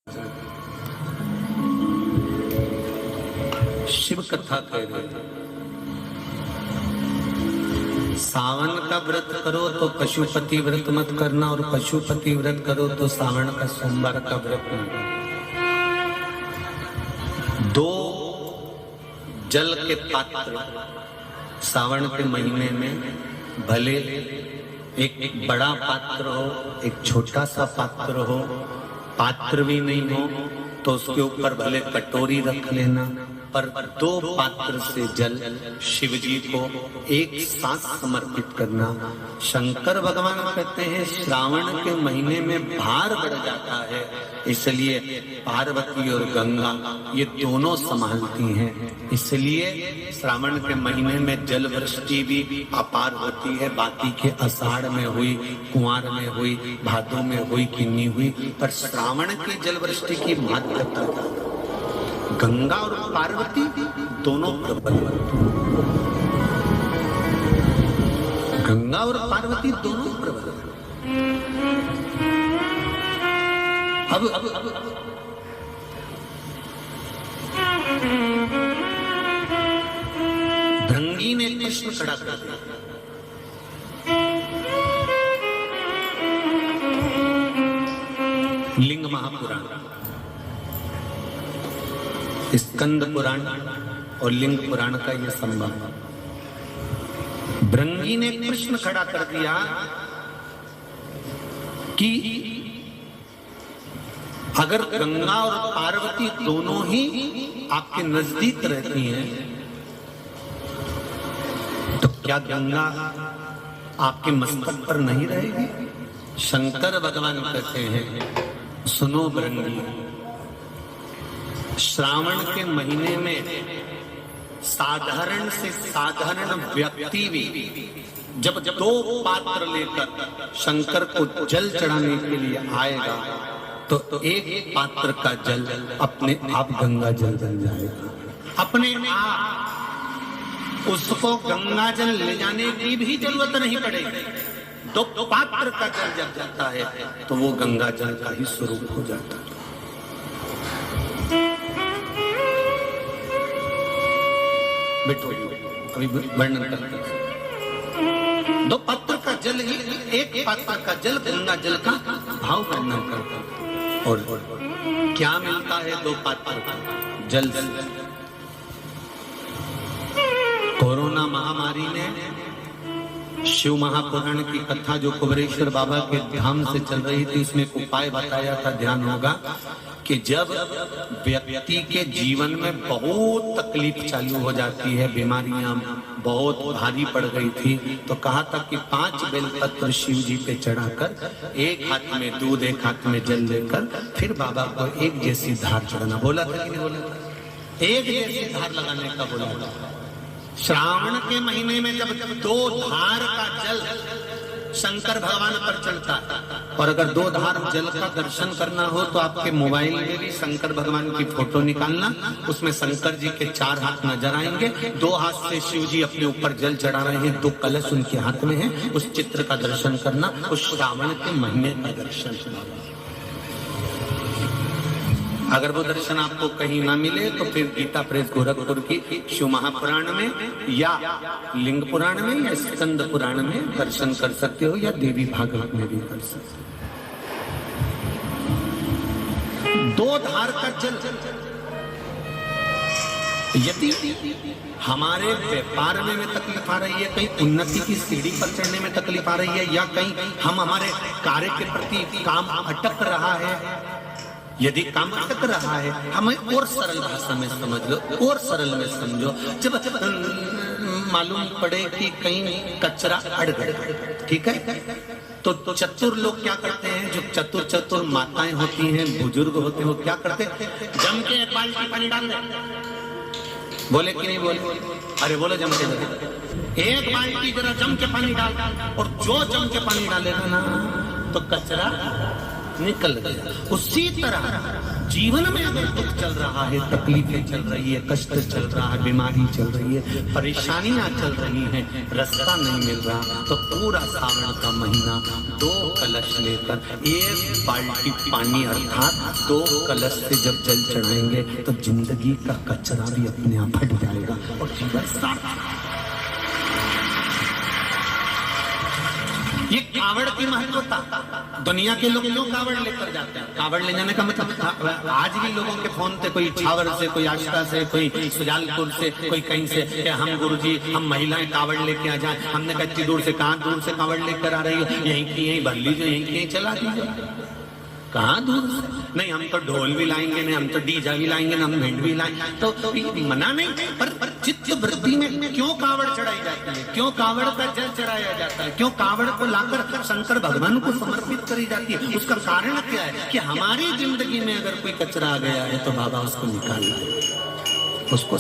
शिव कथा कह रहे थे, सावन का व्रत करो तो पशुपति व्रत मत करना, और पशुपति व्रत करो तो सावन का सोमवार का व्रत मत करना। दो जल के पात्र सावन के महीने में, भले एक बड़ा पात्र हो, एक छोटा सा पात्र हो, पात्र भी नहीं हो तो उसके ऊपर भले कटोरी रख लेना, पर दो पात्र से जल शिव जी को एक साथ समर्पित करना। शंकर भगवान कहते हैं श्रावण के महीने में भार बढ़ जाता है, इसलिए पार्वती और गंगा ये दोनों संभालती हैं, इसलिए श्रावण के महीने में जल वृष्टि भी अपार होती है। बाकी के आषाढ़ में हुई, कुंवार में हुई, भादों में हुई कि नहीं हुई, पर श्रावण की जल वृष्टि की महत्वता, गंगा और पार्वती दोनों प्रबल, गंगा और पार्वती दोनों प्रबल। अब भृंगी ने कृष्ण खड़ा कर दिया, लिंग महापुराण, स्कंद पुराण और लिंग पुराण का यह संबंध। भृंगी ने कृष्ण खड़ा कर दिया कि अगर गंगा और पार्वती दोनों ही आपके नजदीक रहती हैं, तो क्या गंगा आपके मस्तक पर नहीं रहेगी? शंकर भगवान कहते हैं, सुनो भृंगी, श्रावण के महीने में साधारण से साधारण व्यक्ति भी जब दो पात्र लेकर शंकर को जल चढ़ाने के लिए आएगा, तो एक पात्र का जल अपने आप गंगा जल बन जाएगा। अपने आप उसको गंगा जल ले जाने की भी जरूरत नहीं पड़ेगी। दो पात्र का जल जब जाता है तो वो गंगा जल का ही स्वरूप हो जाता है। बेटो अभी वर्णन करते हैं, दो पात्र का जल ही, एक पात्र का जल गंगा जल का भाव वर्णन करता है। और क्या मिलता है दो पात्र का जल? कोरोना महामारी ने शिव महापुराण की कथा जो कुबरेश्वर बाबा के धाम से चल रही थी, इसमें एक उपाय बताया था, ध्यान होगा कि जब व्यक्ति के जीवन में बहुत तकलीफ चालू हो जाती है, बीमारियां बहुत भारी पड़ गई थी, तो कहा था कि 5 बेलपत्र शिव जी पे चढ़ाकर, एक हाथ में दूध एक हाथ में जल लेकर फिर बाबा को एक जैसी धार चढ़ाना। बोला था कि नहीं बोला था? एक जैसी धार लगाने का बोला था। श्रावण के महीने में जब दो धार का जल शंकर भगवान पर चढ़ता है, और अगर दो धार जल का दर्शन करना हो तो आपके मोबाइल में भी शंकर भगवान की फोटो निकालना, उसमें शंकर जी के 4 हाथ नजर आएंगे, 2 हाथ से शिव जी अपने ऊपर जल चढ़ा रहे हैं, 2 कलश उनके हाथ में है, उस चित्र का दर्शन करना, उस श्रावण के महीने का दर्शन करना। अगर वो दर्शन आपको कहीं ना मिले तो फिर गीता प्रेस गोरखपुर की शिव महापुराण में या लिंग पुराण में या स्कंद पुराण में दर्शन कर सकते हो, या देवी भागवत में भी कर सकते हो। 2 धार का जल, यदि हमारे व्यापार में तकलीफ आ रही है, कहीं उन्नति की सीढ़ी पर चढ़ने में तकलीफ आ रही है, या कहीं हम हमारे कार्य के प्रति काम अटक रहा है, यदि काम अटक रहा है, हमें और सरल भाषा में समझ लो, और सरल में समझो, जब मालूम पड़े कि कहीं कचरा अड़ गया, ठीक है, तो चतुर लोग क्या करते हैं, जो चतुर माताएं होती हैं, बुजुर्ग होते हैं, वो क्या करते हैं, जम के एक बाल्टी पानी डाल दे। बोले कि नहीं बोले? अरे बोलो जम के, एक बाल्टी जरा जम के पानी डाल, और जो जम के पानी डालेगा ना तो कचरा निकल गया। उसी तरह जीवन में अगर दुख चल रहा है, तकलीफें चल रही है, कष्ट चल रहा है, बीमारी चल रही है, परेशानियां चल रही हैं, रास्ता नहीं मिल रहा, तो पूरा सावन का महीना 2 कलश लेकर 1 बाल्टी पानी अर्थात 2 कलश से जब जल चढ़ाएंगे तो जिंदगी का कचरा भी अपने आप हट जाएगा और जीवन सार्थक। ये कावड़ की महत्वता, दुनिया के लोग क्यों कावड़ लेकर जाते हैं? कावड़ ले जाने का मतलब आज भी लोगों के फोन पे कोई छावर से, कोई आष्टा से, कोई सुजालपुर से, कोई कहीं से कि हम गुरुजी हम महिलाएं कावड़ लेके आ जाएं। हमने कहा इतनी दूर से, कहाँ दूर से कावड़ लेकर आ रही हो? यहीं की यहीं भर लीजिए, यहीं की यहीं चला दीजिए। कहाँ दूर से? नहीं हम तो ढोल भी लाएंगे, नहीं हम तो डीजा भी लाएंगे, हम भेंट भी लाएंगे, तो मना नहीं। पर चित्त वृत्ति में क्यों कावड़ चढ़ाई जाती है? क्यों कावड़ का जल चढ़ाया जाता है? क्यों कावड़ को लाकर शंकर भगवान को समर्पित करी जाती है? उसका कारण क्या है कि हमारी जिंदगी में अगर कोई कचरा आ गया है तो बाबा उसको निकाल लाए, उसको